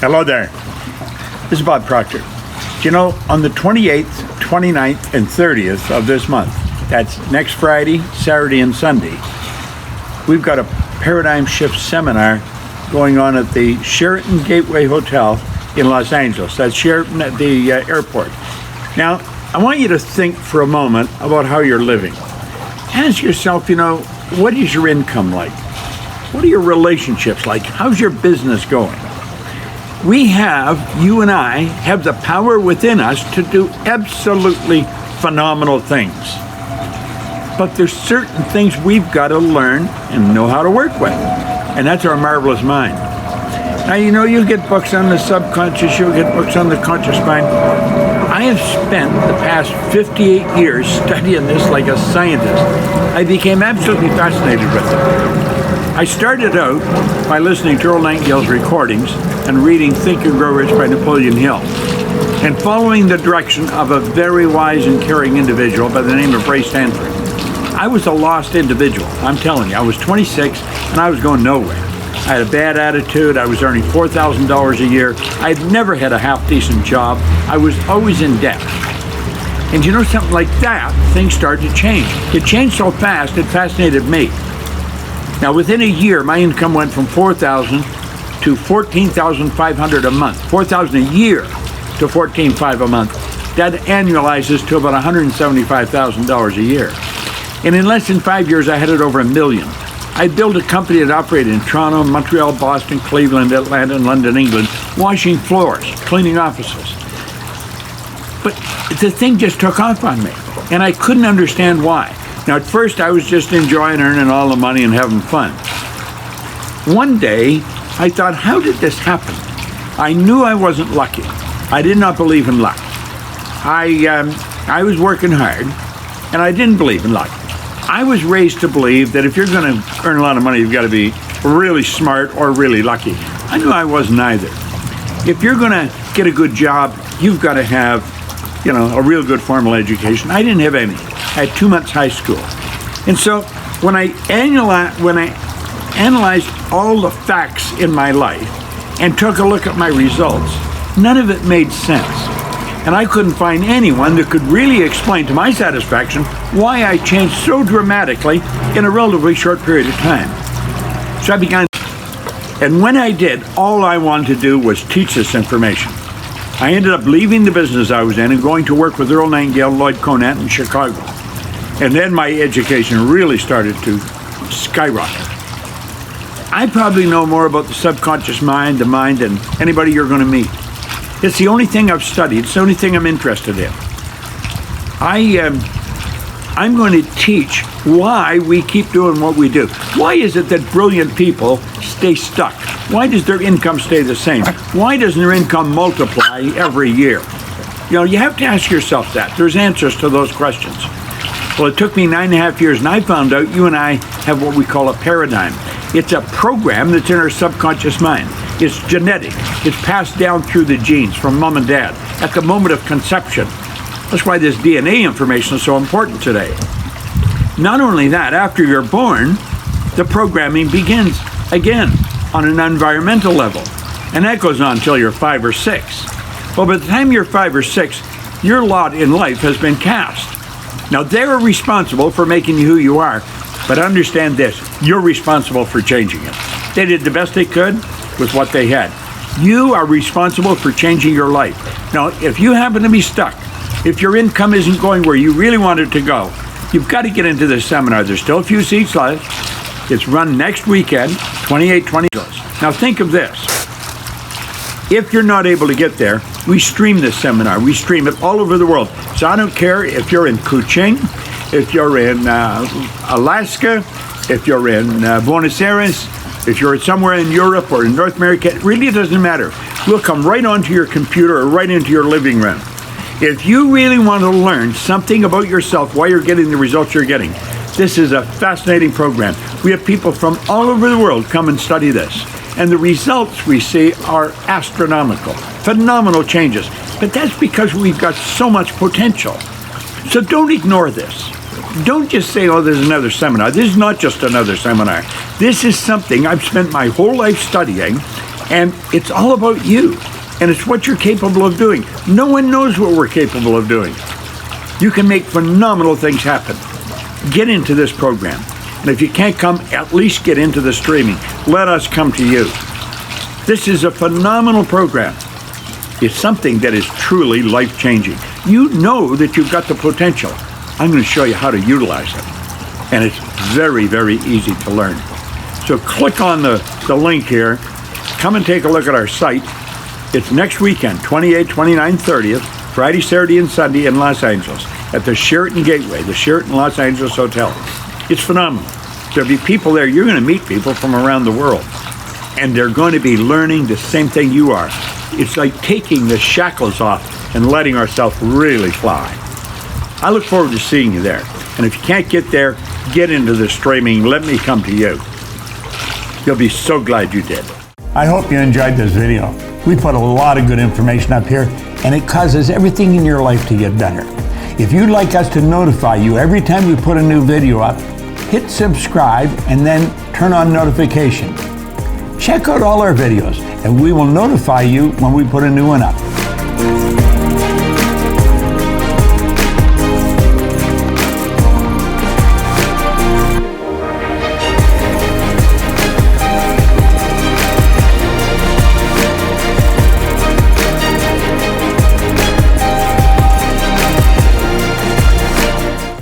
Hello there. This is Bob Proctor. You know, on the 28th, 29th, and 30th of this month, that's next Friday, Saturday, and Sunday, we've got a paradigm shift seminar going on at the Sheraton Gateway Hotel in Los Angeles. That's Sheraton at the airport. Now, I want you to think for a moment about how you're living. Ask yourself, what is your income like? What are your relationships like? How's your business going? You and I have the power within us to do absolutely phenomenal things. But there's certain things we've got to learn and know how to work with. And that's our marvelous mind. Now, you'll get books on the subconscious, you'll get books on the conscious mind. I have spent the past 58 years studying this like a scientist. I became absolutely fascinated with it. I started out by listening to Earl Nightingale's recordings and reading Think and Grow Rich by Napoleon Hill, and following the direction of a very wise and caring individual by the name of Ray Stanford. I was a lost individual. I'm telling you, I was 26 and I was going nowhere. I had a bad attitude. I was earning $4,000 a year. I had never had a half-decent job. I was always in debt. And something like that, things started to change. It changed so fast, it fascinated me. Now, within a year, my income went from $4,000 to $14,500 a month. $4,000 a year to $14,500 a month. That annualizes to about $175,000 a year. And in less than 5 years, I had it over $1 million. I built a company that operated in Toronto, Montreal, Boston, Cleveland, Atlanta, and London, England, washing floors, cleaning offices. But the thing just took off on me, and I couldn't understand why. Now, at first, I was just enjoying earning all the money and having fun. One day, I thought, how did this happen? I knew I wasn't lucky. I did not believe in luck. I was working hard, and I didn't believe in luck. I was raised to believe that if you're going to earn a lot of money, you've got to be really smart or really lucky. I knew I wasn't either. If you're going to get a good job, you've got to have, a real good formal education. I didn't have any. I had 2 months high school. And so when I analyzed all the facts in my life and took a look at my results, none of it made sense. And I couldn't find anyone that could really explain to my satisfaction why I changed so dramatically in a relatively short period of time. So I began, and when I did, all I wanted to do was teach this information. I ended up leaving the business I was in and going to work with Earl Nightingale, Lloyd Conant in Chicago. And then my education really started to skyrocket. I probably know more about the subconscious mind, the mind, than anybody you're going to meet. It's the only thing I've studied. It's the only thing I'm interested in. I'm going to teach why we keep doing what we do. Why is it that brilliant people stay stuck? Why does their income stay the same? Why doesn't their income multiply every year? You have to ask yourself that. There's answers to those questions. Well, it took me 9.5 years, and I found out you and I have what we call a paradigm. It's a program that's in our subconscious mind. It's genetic. It's passed down through the genes from mom and dad at the moment of conception. That's why this DNA information is so important today. Not only that, after you're born, the programming begins again on an environmental level. And that goes on until you're 5 or 6. Well, by the time you're 5 or 6, your lot in life has been cast. Now, they're responsible for making you who you are, but understand this, you're responsible for changing it. They did the best they could with what they had. You are responsible for changing your life. Now, if you happen to be stuck, if your income isn't going where you really want it to go, you've got to get into this seminar. There's still a few seats left. It's run next weekend, 28-20. Now, think of this. If you're not able to get there, we stream this seminar. We stream it all over the world. So I don't care if you're in Kuching, if you're in Alaska, if you're in Buenos Aires, if you're somewhere in Europe or in North America, it really doesn't matter. We'll come right onto your computer or right into your living room. If you really want to learn something about yourself, why you're getting the results you're getting, this is a fascinating program. We have people from all over the world come and study this. And the results we see are astronomical, phenomenal changes. But that's because we've got so much potential. So don't ignore this. Don't just say, oh, there's another seminar. This is not just another seminar. This is something I've spent my whole life studying, And it's all about you. And it's what you're capable of doing. No one knows what we're capable of doing. You can make phenomenal things happen. Get into this program. And if you can't come, at least get into the streaming. Let us come to you. This is a phenomenal program. It's something that is truly life-changing. You know that you've got the potential. I'm going to show you how to utilize it. And it's very, very easy to learn. So click on the link here. Come and take a look at our site. It's next weekend, 28, 29, 30th, Friday, Saturday, and Sunday in Los Angeles at the Sheraton Gateway, the Sheraton Los Angeles Hotel. It's phenomenal. There'll be people there. You're going to meet people from around the world. And they're going to be learning the same thing you are. It's like taking the shackles off and letting ourselves really fly. I look forward to seeing you there. And if you can't get there, get into the streaming. Let me come to you. You'll be so glad you did. I hope you enjoyed this video. We put a lot of good information up here, and it causes everything in your life to get better. If you'd like us to notify you every time we put a new video up, hit subscribe and then turn on notifications. Check out all our videos, and we will notify you when we put a new one up.